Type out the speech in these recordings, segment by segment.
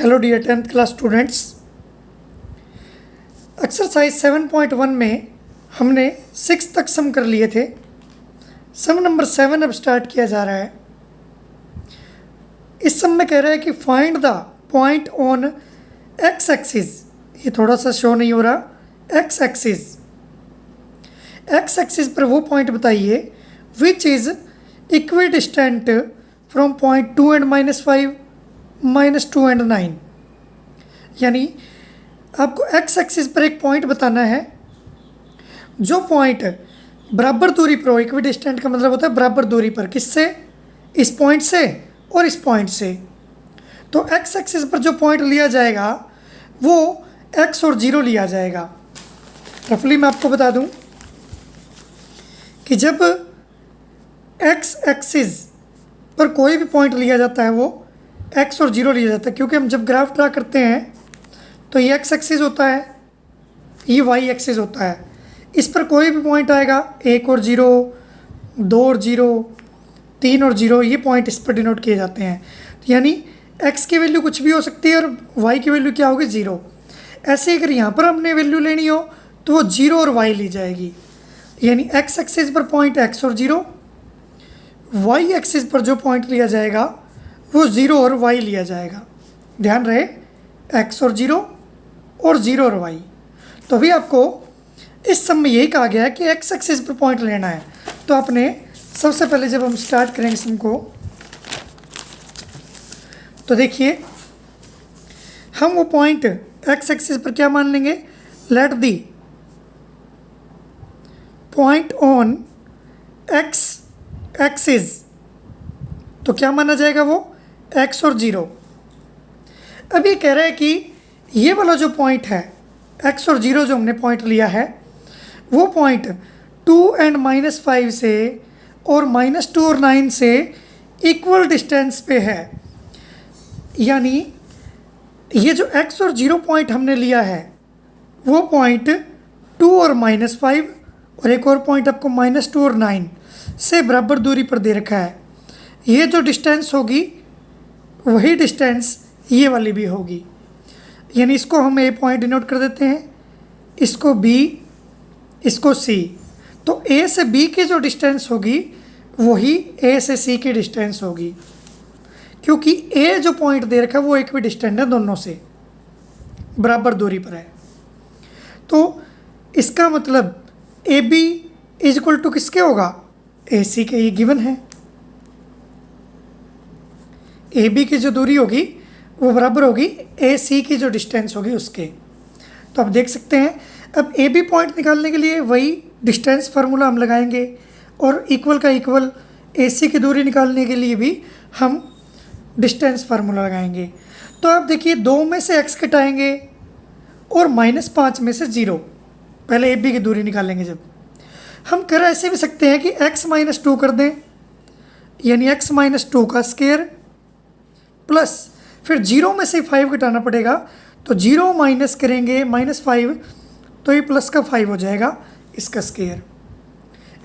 Hello dear 10th class students. Exercise 7.1 में हमने 6 तक सम कर लिए थे। सम नंबर 7 अब स्टार्ट किया जा रहा है। इस सम में कह रहा है कि find the point on x axis. ये थोड़ा सा शो नहीं हो रहा। एक्स एक्सिस पर वो पॉइंट बताइए which is equidistant from point 2 and -5 -2 and 9। यानी आपको एक्स एक्सिस पर एक पॉइंट बताना है जो पॉइंट बराबर दूरी पर हो। इक्विडिस्टेंट का मतलब होता है बराबर दूरी पर। किससे? इस पॉइंट से और इस पॉइंट से। तो एक्स एक्सिस पर जो पॉइंट लिया जाएगा वो एक्स और 0 लिया जाएगा। रफली मैं आपको बता दूं कि जब एक्स एक्सिस पर कोई भी पॉइंट लिया जाता है वो एक्स और 0 लिया जाता है, क्योंकि हम जब ग्राफ ड्रा करते हैं तो ये एक्स एक्सिस होता है, ये वाई एक्सिस होता है। इस पर कोई भी पॉइंट आएगा 1 और 0, 2 और 0, 3 और 0, ये पॉइंट इस पर डिनोट किए जाते हैं। तो यानी एक्स की वैल्यू कुछ भी हो सकती है और वाई की वैल्यू क्या होगी? 0। ऐसे अगर यहाँ पर हमने वैल्यू लेनी हो तो वो 0 और वाई ली जाएगी। यानी एक्स एक्सिस पर पॉइंट एक्स और 0, वाई एक्सिस पर जो पॉइंट लिया जाएगा वो 0 और वाई लिया जाएगा। ध्यान रहे, एक्स और 0 और 0 और वाई। तो अभी आपको इस सम में यही कहा गया है कि एक्स एक्सिस पर पॉइंट लेना है। तो आपने सबसे पहले जब हम स्टार्ट करेंगे सम को तो देखिए हम वो पॉइंट एक्स एक्सिस पर क्या मान लेंगे? Let the point on x axis. तो क्या माना जाएगा? वो एक्स और 0। अब ये कह रहा है कि ये वाला जो पॉइंट है एक्स और 0 जो हमने पॉइंट लिया है वो पॉइंट 2 and -5 से और -2 और 9 से इक्वल डिस्टेंस पे है। यानी ये जो एक्स और 0 पॉइंट हमने लिया है वो पॉइंट 2 और -5 और एक और पॉइंट आपको -2 और 9 से बराबर दूरी पर दे रखा है। ये जो डिस्टेंस होगी वही डिस्टेंस ये वाली भी होगी। यानी इसको हम ए पॉइंट डिनोट कर देते हैं, इसको बी, इसको सी। तो ए से बी की जो डिस्टेंस होगी वही ए से सी की डिस्टेंस होगी, क्योंकि ए जो पॉइंट दे रखा है वो इक्विडिस्टेंट है, दोनों से बराबर दूरी पर है। तो इसका मतलब A B is equal to किसके होगा? ए सी के। ये गिवन है। ए बी की जो दूरी होगी वो बराबर होगी ए सी की जो डिस्टेंस होगी उसके। तो आप देख सकते हैं अब ए बी पॉइंट निकालने के लिए वही डिस्टेंस फार्मूला हम लगाएंगे और इक्वल का इक्वल ए सी की दूरी निकालने के लिए भी हम डिस्टेंस फार्मूला लगाएंगे। तो आप देखिए 2 में से x कटाएंगे और -5 में से 0। पहले ए बी की दूरी निकालेंगे। जब हम कर ऐसे भी सकते हैं कि x -2 कर दें, यानी x -2 का स्क्वायर प्लस फिर 0 में से 5 घटाना पड़ेगा। तो 0 माइनस करेंगे -5 तो ये प्लस का 5 हो जाएगा, इसका स्क्वायर।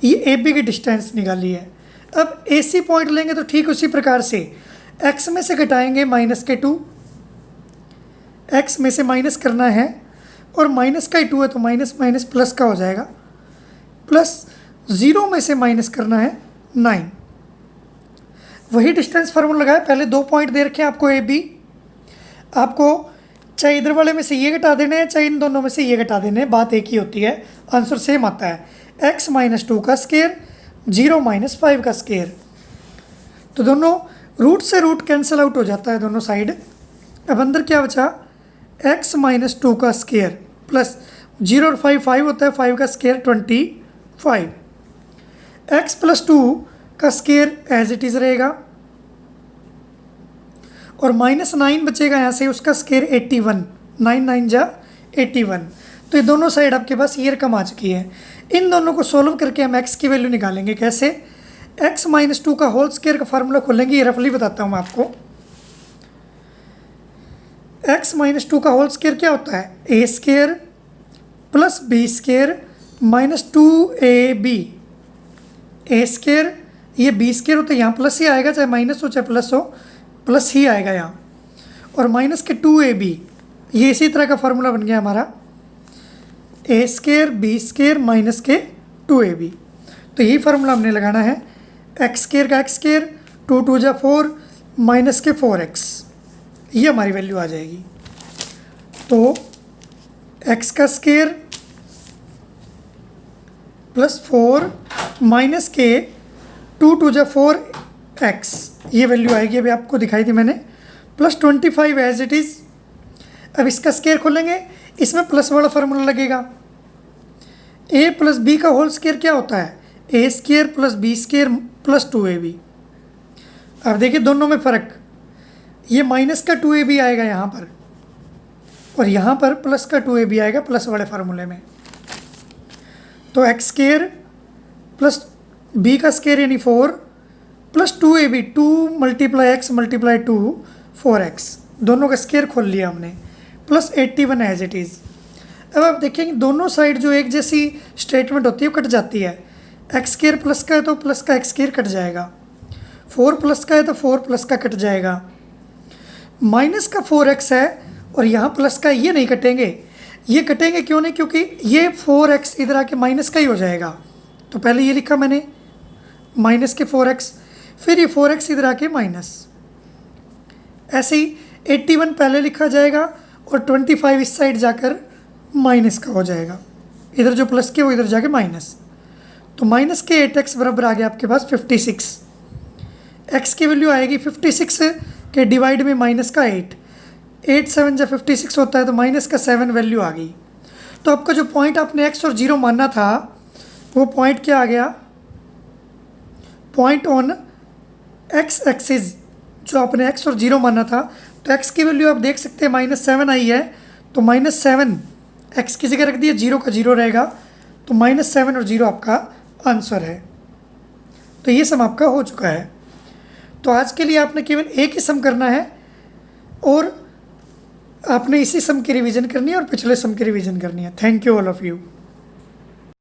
ये ए बी की डिस्टेंस निकाली है। अब ए सी पॉइंट लेंगे तो ठीक उसी प्रकार से x में से घटाएंगे -2, x में से माइनस करना है और -2 है तो माइनस माइनस प्लस का हो जाएगा, प्लस 0 में से माइनस करना है 9। वही डिस्टेंस फार्मूला लगाया। पहले 2 पॉइंट दे रखे हैं आपको ए बी। आपको चाहे इधर वाले में से ये घटा देने हैं चाहे इन दोनों में से ये घटा देने हैं, बात एक ही होती है, आंसर सेम आता है। x -2 का स्क्वायर, 0 -5 का स्क्वायर। तो दोनों रूट से रूट कैंसिल आउट हो जाता है दोनों साइड। अब अंदर क्या बचा? x -2 का स्क्वायर प्लस 0 और 5 होता है, 5 का स्क्वायर 25। x +2 का स्क्वायर एज इट इज़ रहेगा और -9 बचेगा यहाँ से, उसका स्क्वायर 81। 9 9 जा 81। तो ये दोनों साइड आपके पास ईयर कम आ चुकी है। इन दोनों को सोल्व करके हम x की वैल्यू निकालेंगे। कैसे? x -2 का होल स्क्वायर का फार्मूला खोलेंगे। ये रफली बताता हूँ मैं आपको। x -2 का होल स्क्वायर क्या होता है? a square plus b square -2ab। a square ये बी स्क्वायर होता है, यहाँ प्लस ही आएगा, चाहे माइनस हो चाहे प्लस हो, प्लस ही आएगा यहाँ। और माइनस के 2ab, ये इसी तरह का फार्मूला बन गया हमारा a² b² माइनस के 2ab। तो यही फार्मूला हमने लगाना है, x² का x², 2 2 जा 4 माइनस के 4x, ये हमारी वैल्यू आ जाएगी। तो x का स्केयर प्लस 4 माइनस के 2 2 जा 4x, ये वैल्यू आएगी, अभी आपको दिखाई थी मैंने, प्लस 25 एज इट इज़। अब इसका स्केयर खोलेंगे, इसमें प्लस वाला फार्मूला लगेगा। a प्लस बी का होल स्केयर क्या होता है, a² plus b² plus 2ab। अब देखिए दोनों में फ़र्क, ये माइनस का 2ab आएगा यहाँ पर, और यहाँ पर प्लस का 2ab आएगा प्लस वाले फार्मूले में। तो x² प्लस b का स्केयर यानी 4 plus 2ab, 2 multiply x multiply 2 4x, दोनों का स्केयर खोल लिया हमने, प्लस 81 एज इट इज़। अब आप देखेंगे दोनों साइड जो एक जैसी स्टेटमेंट होती है वो कट जाती है। x² प्लस का है तो प्लस का x² कट जाएगा, 4 प्लस का है तो 4 प्लस का कट जाएगा, माइनस का 4x है और यहाँ प्लस का, ये नहीं कटेंगे। ये कटेंगे क्यों नहीं, क्योंकि ये 4x इधर आके माइनस का ही हो जाएगा। तो पहले ये लिखा मैंने माइनस के 4x, फिर ये 4x इधर आके माइनस, ऐसे ही 81 पहले लिखा जाएगा और 25 इस साइड जाकर माइनस का हो जाएगा, इधर जो प्लस के वो इधर जाके माइनस। तो माइनस के 8x बराबर आ गया आपके पास 56। x की वैल्यू आएगी 56 के डिवाइड में माइनस का 8, 8 7 जब 56 होता है तो माइनस का 7 वैल्यू आ गई। तो आपका जो पॉइंट आपने x और 0 मानना था वो पॉइंट क्या आ गया, पॉइंट ऑन x एक्सिस, जो आपने x और 0 माना था। तो x की वैल्यू आप देख सकते हैं -7 आई है, तो -7 x की जगह रख दिया, 0 का 0 रहेगा, तो -7 और 0 आपका आंसर है। तो ये सम आपका हो चुका है। तो आज के लिए आपने केवल एक ही सम करना है और आपने इसी सम की रिवीजन करनी है और पिछले सम की रिवीजन करनी है। Thank you all of you.